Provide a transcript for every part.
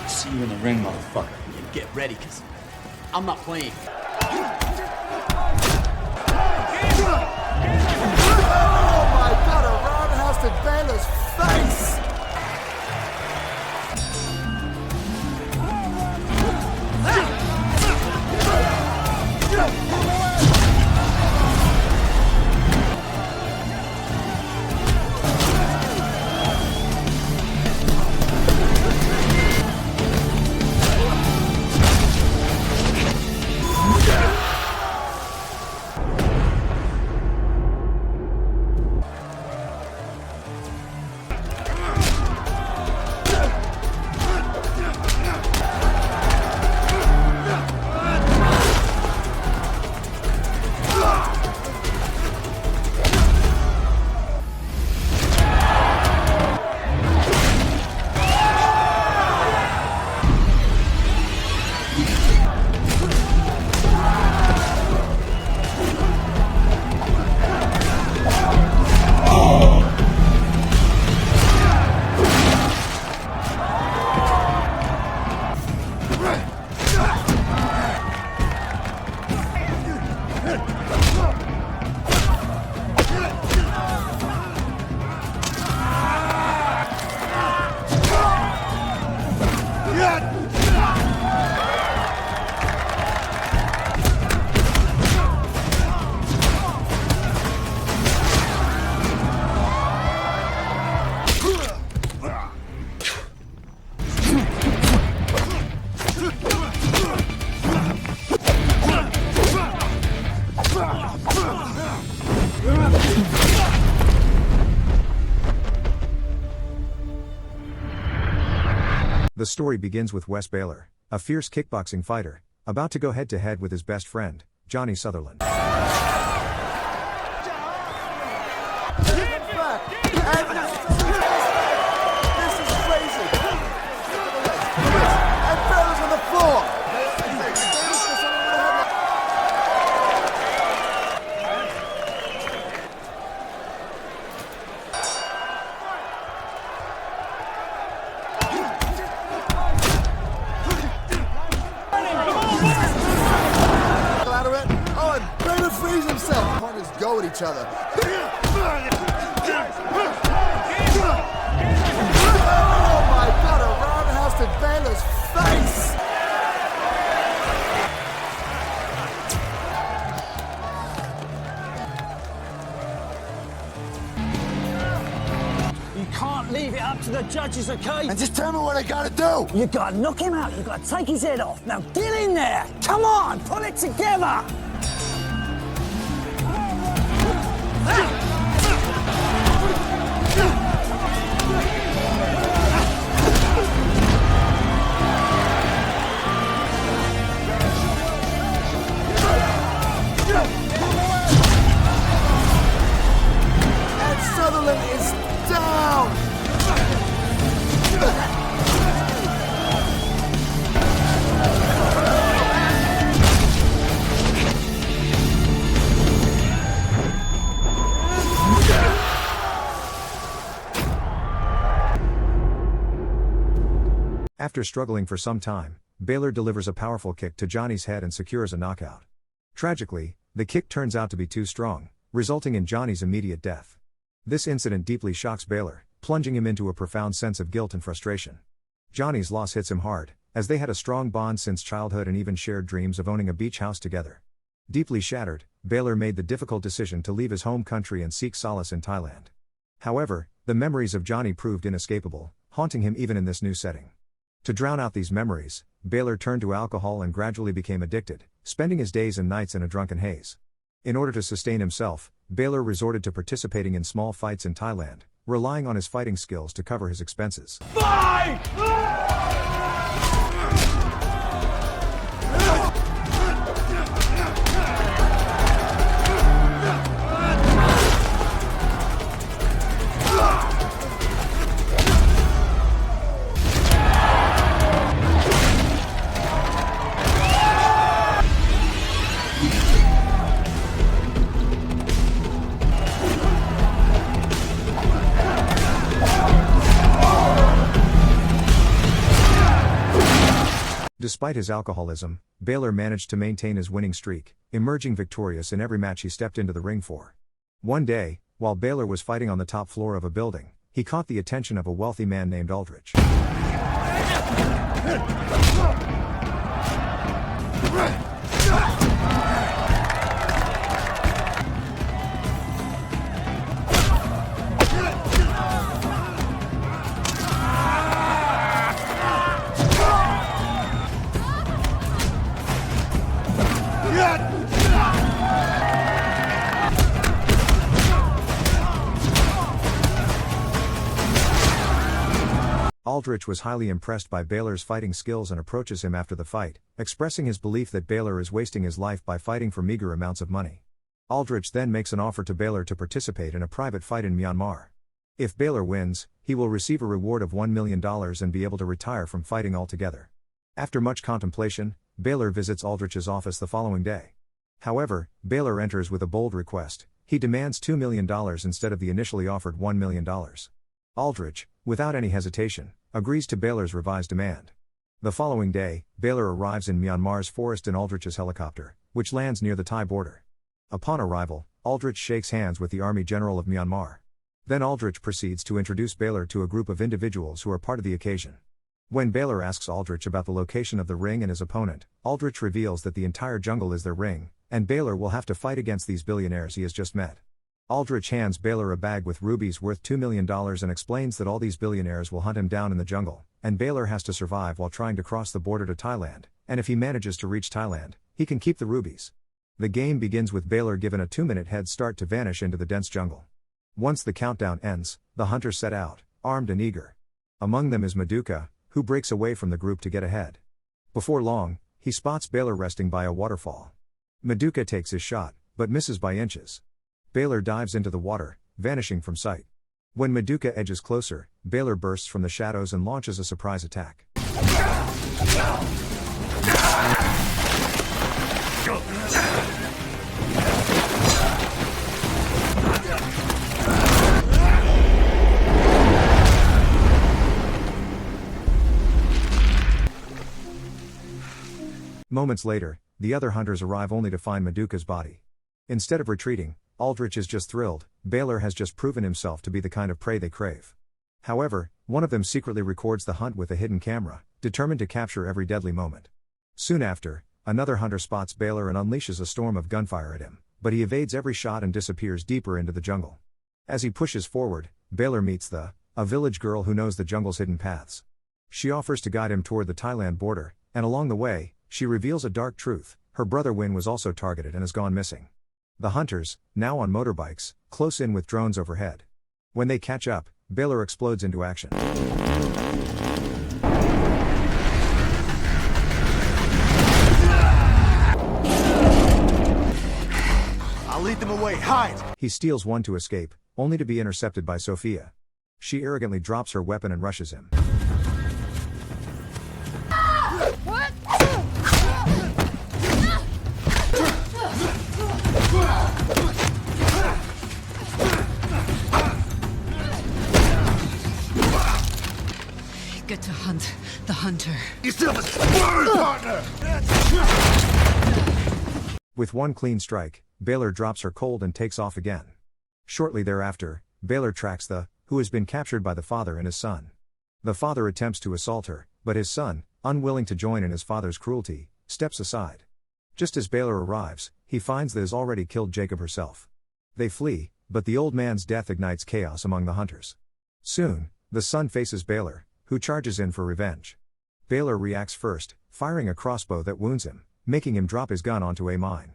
See you in the ring, motherfucker. Get ready, cause I'm not playing. Oh my God, a roundhouse to Baylor's face! The story begins with Wes Baylor, a fierce kickboxing fighter, about to go head-to-head with his best friend, Johnny Sutherland. Go at each other. Oh my God, a roundhouse to Baylor's face! You can't leave it up to the judges, okay? And just tell me what I gotta do! You gotta knock him out, you gotta take his head off. Now get in there! Come on, pull it together! And Sutherland is down! After struggling for some time, Baylor delivers a powerful kick to Johnny's head and secures a knockout. Tragically, the kick turns out to be too strong, resulting in Johnny's immediate death. This incident deeply shocks Baylor, plunging him into a profound sense of guilt and frustration. Johnny's loss hits him hard, as they had a strong bond since childhood and even shared dreams of owning a beach house together. Deeply shattered, Baylor made the difficult decision to leave his home country and seek solace in Thailand. However, the memories of Johnny proved inescapable, haunting him even in this new setting. To drown out these memories, Baylor turned to alcohol and gradually became addicted, spending his days and nights in a drunken haze. In order to sustain himself, Baylor resorted to participating in small fights in Thailand, relying on his fighting skills to cover his expenses. Fight! Despite his alcoholism, Baylor managed to maintain his winning streak, emerging victorious in every match he stepped into the ring for. One day, while Baylor was fighting on the top floor of a building, he caught the attention of a wealthy man named Aldrich. Aldrich was highly impressed by Baylor's fighting skills and approaches him after the fight, expressing his belief that Baylor is wasting his life by fighting for meager amounts of money. Aldrich then makes an offer to Baylor to participate in a private fight in Myanmar. If Baylor wins, he will receive a reward of $1 million and be able to retire from fighting altogether. After much contemplation, Baylor visits Aldrich's office the following day. However, Baylor enters with a bold request. He demands $2 million instead of the initially offered $1 million. Aldrich, without any hesitation, agrees to Baylor's revised demand. The following day, Baylor arrives in Myanmar's forest in Aldrich's helicopter, which lands near the Thai border. Upon arrival, Aldrich shakes hands with the Army General of Myanmar. Then Aldrich proceeds to introduce Baylor to a group of individuals who are part of the occasion. When Baylor asks Aldrich about the location of the ring and his opponent, Aldrich reveals that the entire jungle is their ring, and Baylor will have to fight against these billionaires he has just met. Aldrich hands Baylor a bag with rubies worth $2 million and explains that all these billionaires will hunt him down in the jungle, and Baylor has to survive while trying to cross the border to Thailand, and if he manages to reach Thailand, he can keep the rubies. The game begins with Baylor given a 2-minute head start to vanish into the dense jungle. Once the countdown ends, the hunters set out, armed and eager. Among them is Maduka, who breaks away from the group to get ahead. Before long, he spots Baylor resting by a waterfall. Maduka takes his shot, but misses by inches. Baylor dives into the water, vanishing from sight. When Maduka edges closer, Baylor bursts from the shadows and launches a surprise attack. Moments later, the other hunters arrive only to find Maduka's body. Instead of retreating, Aldrich is just thrilled. Baylor has just proven himself to be the kind of prey they crave. However, one of them secretly records the hunt with a hidden camera, determined to capture every deadly moment. Soon after, another hunter spots Baylor and unleashes a storm of gunfire at him, but he evades every shot and disappears deeper into the jungle. As he pushes forward, Baylor meets a village girl who knows the jungle's hidden paths. She offers to guide him toward the Thailand border, and along the way, she reveals a dark truth: her brother Win was also targeted and has gone missing. The hunters, now on motorbikes, close in with drones overhead. When they catch up, Baylor explodes into action. I'll lead them away. Hide! He steals one to escape, only to be intercepted by Sophia. She arrogantly drops her weapon and rushes him. What? Get to hunt the hunter. You still have a sparring partner! With one clean strike, Baylor drops her cold and takes off again. Shortly thereafter, Baylor tracks who has been captured by the father and his son. The father attempts to assault her, but his son, unwilling to join in his father's cruelty, steps aside. Just as Baylor arrives, he finds that has already killed Jacob herself. They flee, but the old man's death ignites chaos among the hunters. Soon, the son faces Baylor, who charges in for revenge. Baylor reacts first, firing a crossbow that wounds him, making him drop his gun onto a mine.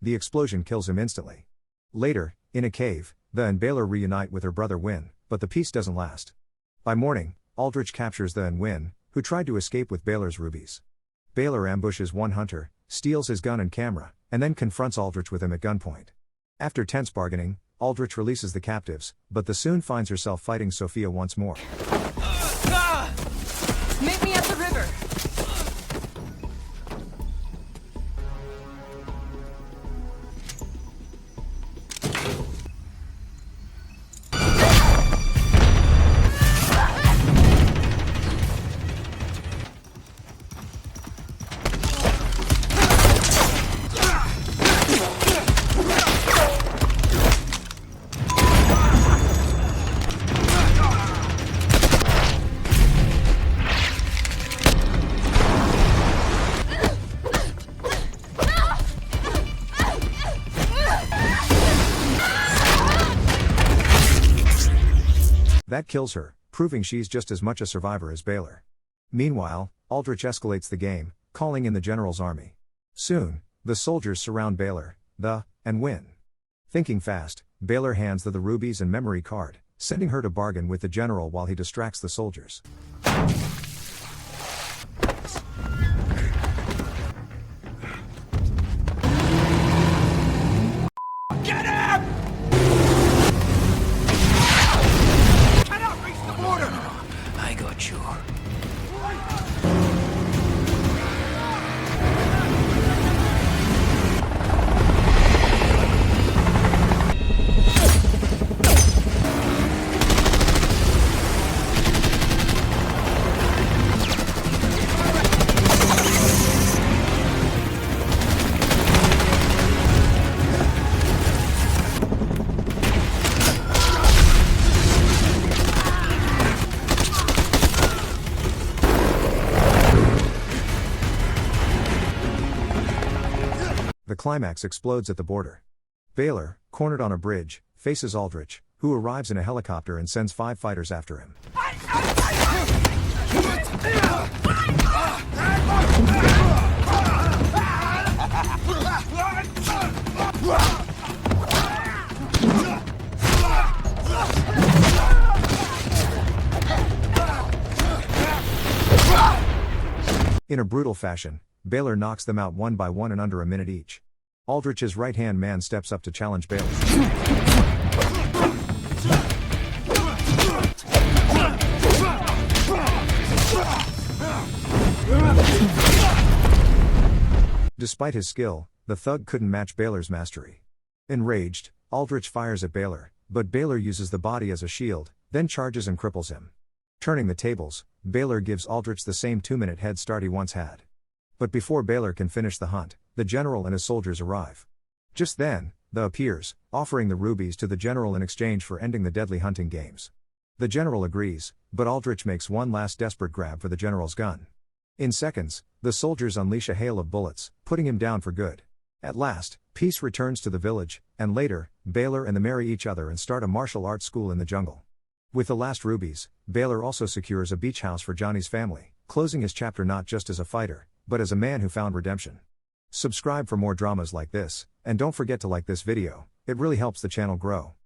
The explosion kills him instantly. Later, in a cave, and Baylor reunite with her brother Win, but the peace doesn't last. By morning, Aldrich captures and Win, who tried to escape with Baylor's rubies. Baylor ambushes one hunter, steals his gun and camera, and then confronts Aldrich with him at gunpoint. After tense bargaining, Aldrich releases the captives, but the soon finds herself fighting Sophia once more. Meet me at the river. That kills her, proving she's just as much a survivor as Baylor. Meanwhile, Aldrich escalates the game, calling in the general's army. Soon, the soldiers surround Baylor, and win. Thinking fast, Baylor hands the rubies and memory card, sending her to bargain with the general while he distracts the soldiers. Get him! Cannot reach the border! I got you. The climax explodes at the border. Baylor, cornered on a bridge, faces Aldrich, who arrives in a helicopter and sends 5 fighters after him. In a brutal fashion, Baylor knocks them out one by one in under a minute each. Aldrich's right-hand man steps up to challenge Baylor. Despite his skill, the thug couldn't match Baylor's mastery. Enraged, Aldrich fires at Baylor, but Baylor uses the body as a shield, then charges and cripples him. Turning the tables, Baylor gives Aldrich the same 2-minute head start he once had. But before Baylor can finish the hunt, the general and his soldiers arrive. Just then, the appears, offering the rubies to the general in exchange for ending the deadly hunting games. The general agrees, but Aldrich makes one last desperate grab for the general's gun. In seconds, the soldiers unleash a hail of bullets, putting him down for good. At last, peace returns to the village, and later, Baylor and the marry each other and start a martial arts school in the jungle. With the last rubies, Baylor also secures a beach house for Johnny's family, closing his chapter not just as a fighter, but as a man who found redemption. Subscribe for more dramas like this, and don't forget to like this video, it really helps the channel grow.